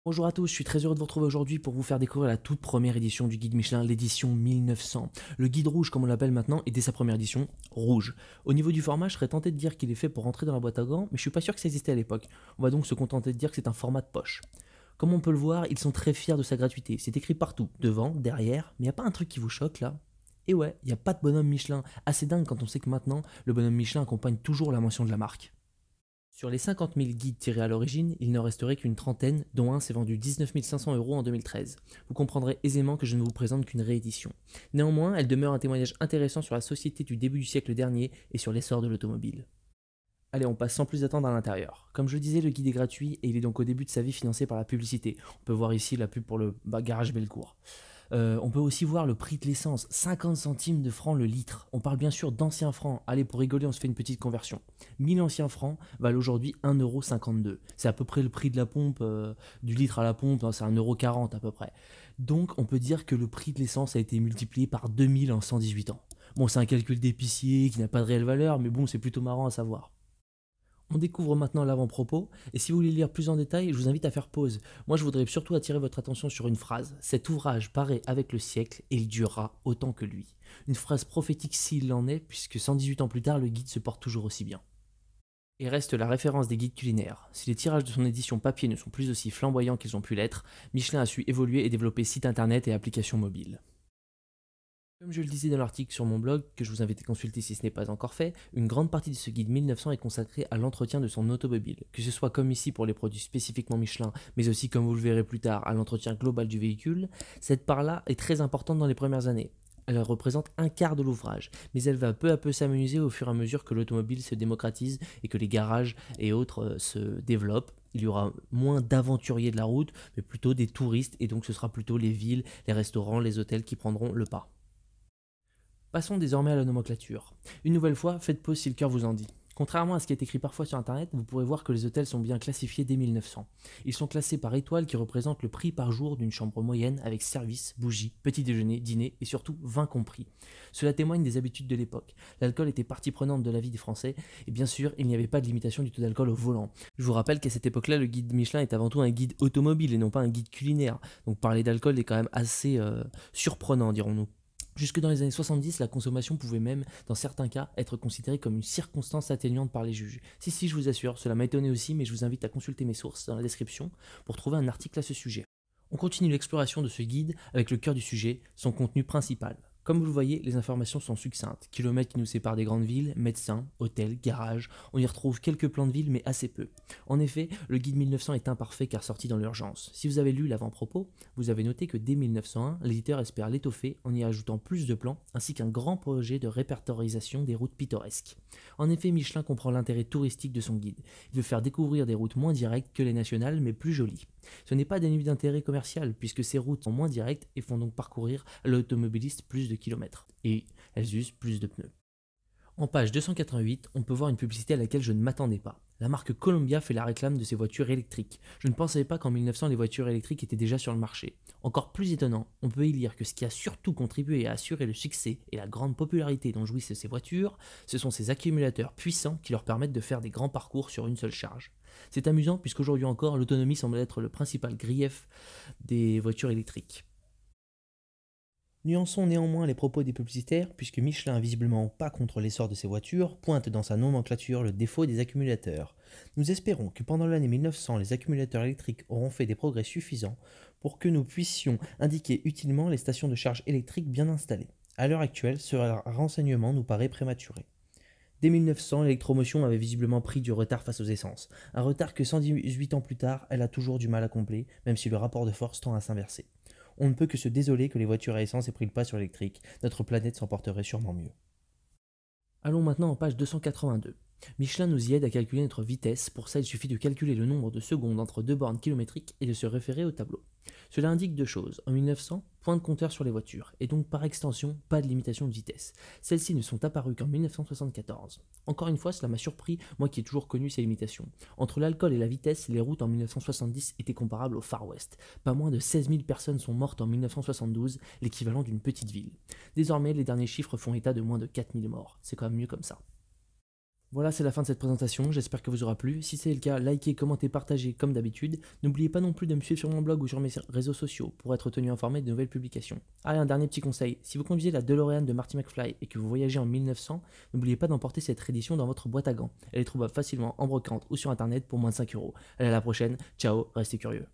Bonjour à tous, je suis très heureux de vous retrouver aujourd'hui pour vous faire découvrir la toute première édition du guide Michelin, l'édition 1900. Le guide rouge comme on l'appelle maintenant est dès sa première édition, rouge. Au niveau du format, je serais tenté de dire qu'il est fait pour rentrer dans la boîte à gants, mais je suis pas sûr que ça existait à l'époque. On va donc se contenter de dire que c'est un format de poche. Comme on peut le voir, ils sont très fiers de sa gratuité. C'est écrit partout, devant, derrière, mais il n'y a pas un truc qui vous choque là? Et ouais, il n'y a pas de bonhomme Michelin. Assez dingue quand on sait que maintenant, le bonhomme Michelin accompagne toujours la mention de la marque. Sur les 50 000 guides tirés à l'origine, il n'en resterait qu'une trentaine, dont un s'est vendu 19 500 € en 2013. Vous comprendrez aisément que je ne vous présente qu'une réédition. Néanmoins, elle demeure un témoignage intéressant sur la société du début du siècle dernier et sur l'essor de l'automobile. Allez, on passe sans plus attendre à l'intérieur. Comme je le disais, le guide est gratuit et il est donc au début de sa vie financé par la publicité. On peut voir ici la pub pour le garage Bellecour. On peut aussi voir le prix de l'essence, 50 centimes de francs le litre. On parle bien sûr d'anciens francs. Allez, pour rigoler, on se fait une petite conversion. 1000 anciens francs valent aujourd'hui 1,52 €. C'est à peu près le prix de la pompe, du litre à la pompe, hein, c'est 1,40 € à peu près. Donc on peut dire que le prix de l'essence a été multiplié par 2000 en 118 ans. Bon, c'est un calcul d'épicier qui n'a pas de réelle valeur, mais bon, c'est plutôt marrant à savoir. On découvre maintenant l'avant-propos, et si vous voulez lire plus en détail, je vous invite à faire pause. Moi, je voudrais surtout attirer votre attention sur une phrase. Cet ouvrage paraît avec le siècle, et il durera autant que lui. Une phrase prophétique s'il en est, puisque 118 ans plus tard, le guide se porte toujours aussi bien. Et reste la référence des guides culinaires. Si les tirages de son édition papier ne sont plus aussi flamboyants qu'ils ont pu l'être, Michelin a su évoluer et développer site internet et applications mobiles. Comme je le disais dans l'article sur mon blog, que je vous invite à consulter si ce n'est pas encore fait, une grande partie de ce guide 1900 est consacrée à l'entretien de son automobile, que ce soit comme ici pour les produits spécifiquement Michelin, mais aussi comme vous le verrez plus tard à l'entretien global du véhicule. Cette part-là est très importante dans les premières années. Elle représente un quart de l'ouvrage, mais elle va peu à peu s'amenuiser au fur et à mesure que l'automobile se démocratise et que les garages et autres se développent. Il y aura moins d'aventuriers de la route, mais plutôt des touristes, et donc ce sera plutôt les villes, les restaurants, les hôtels qui prendront le pas. Passons désormais à la nomenclature. Une nouvelle fois, faites pause si le cœur vous en dit. Contrairement à ce qui est écrit parfois sur internet, vous pourrez voir que les hôtels sont bien classifiés dès 1900. Ils sont classés par étoiles qui représentent le prix par jour d'une chambre moyenne avec service, bougies, petit déjeuner, dîner et surtout vin compris. Cela témoigne des habitudes de l'époque. L'alcool était partie prenante de la vie des Français et bien sûr, il n'y avait pas de limitation du taux d'alcool au volant. Je vous rappelle qu'à cette époque-là, le guide Michelin est avant tout un guide automobile et non pas un guide culinaire. Donc parler d'alcool est quand même assez surprenant, dirons-nous. Jusque dans les années 70, la consommation pouvait même, dans certains cas, être considérée comme une circonstance atténuante par les juges. Si, je vous assure, cela m'a étonné aussi, mais je vous invite à consulter mes sources dans la description pour trouver un article à ce sujet. On continue l'exploration de ce guide avec le cœur du sujet, son contenu principal. Comme vous le voyez, les informations sont succinctes. Kilomètres qui nous séparent des grandes villes, médecins, hôtels, garages, on y retrouve quelques plans de ville mais assez peu. En effet, le guide 1900 est imparfait car sorti dans l'urgence. Si vous avez lu l'avant-propos, vous avez noté que dès 1901, l'éditeur espère l'étoffer en y ajoutant plus de plans ainsi qu'un grand projet de répertorisation des routes pittoresques. En effet, Michelin comprend l'intérêt touristique de son guide. Il veut faire découvrir des routes moins directes que les nationales mais plus jolies. Ce n'est pas dénué d'intérêt commercial puisque ces routes sont moins directes et font donc parcourir à l'automobiliste plus de kilomètres. Et elles usent plus de pneus. En page 288, on peut voir une publicité à laquelle je ne m'attendais pas. La marque Columbia fait la réclame de ses voitures électriques. Je ne pensais pas qu'en 1900 les voitures électriques étaient déjà sur le marché. Encore plus étonnant, on peut y lire que ce qui a surtout contribué à assurer le succès et la grande popularité dont jouissent ces voitures, ce sont ces accumulateurs puissants qui leur permettent de faire des grands parcours sur une seule charge. C'est amusant puisqu'aujourd'hui encore, l'autonomie semble être le principal grief des voitures électriques. Nuançons néanmoins les propos des publicitaires, puisque Michelin, visiblement pas contre l'essor de ses voitures, pointe dans sa nomenclature le défaut des accumulateurs. Nous espérons que pendant l'année 1900, les accumulateurs électriques auront fait des progrès suffisants pour que nous puissions indiquer utilement les stations de charge électriques bien installées. À l'heure actuelle, ce renseignement nous paraît prématuré. Dès 1900, l'électromotion avait visiblement pris du retard face aux essences, un retard que 118 ans plus tard, elle a toujours du mal à combler, même si le rapport de force tend à s'inverser. On ne peut que se désoler que les voitures à essence aient pris le pas sur l'électrique, notre planète s'en porterait sûrement mieux. Allons maintenant en page 282. Michelin nous y aide à calculer notre vitesse, pour ça il suffit de calculer le nombre de secondes entre deux bornes kilométriques et de se référer au tableau. Cela indique deux choses. En 1900, point de compteur sur les voitures, et donc par extension, pas de limitation de vitesse. Celles-ci ne sont apparues qu'en 1974. Encore une fois, cela m'a surpris, moi qui ai toujours connu ces limitations. Entre l'alcool et la vitesse, les routes en 1970 étaient comparables au Far West. Pas moins de 16 000 personnes sont mortes en 1972, l'équivalent d'une petite ville. Désormais, les derniers chiffres font état de moins de 4 000 morts. C'est quand même mieux comme ça. Voilà, c'est la fin de cette présentation, j'espère que vous aura plu. Si c'est le cas, likez, commentez, partagez comme d'habitude. N'oubliez pas non plus de me suivre sur mon blog ou sur mes réseaux sociaux pour être tenu informé de nouvelles publications. Ah, et un dernier petit conseil, si vous conduisez la DeLorean de Marty McFly et que vous voyagez en 1900, n'oubliez pas d'emporter cette édition dans votre boîte à gants. Elle est trouvable facilement en brocante ou sur internet pour moins de 5 euros. Allez, à la prochaine, ciao, restez curieux.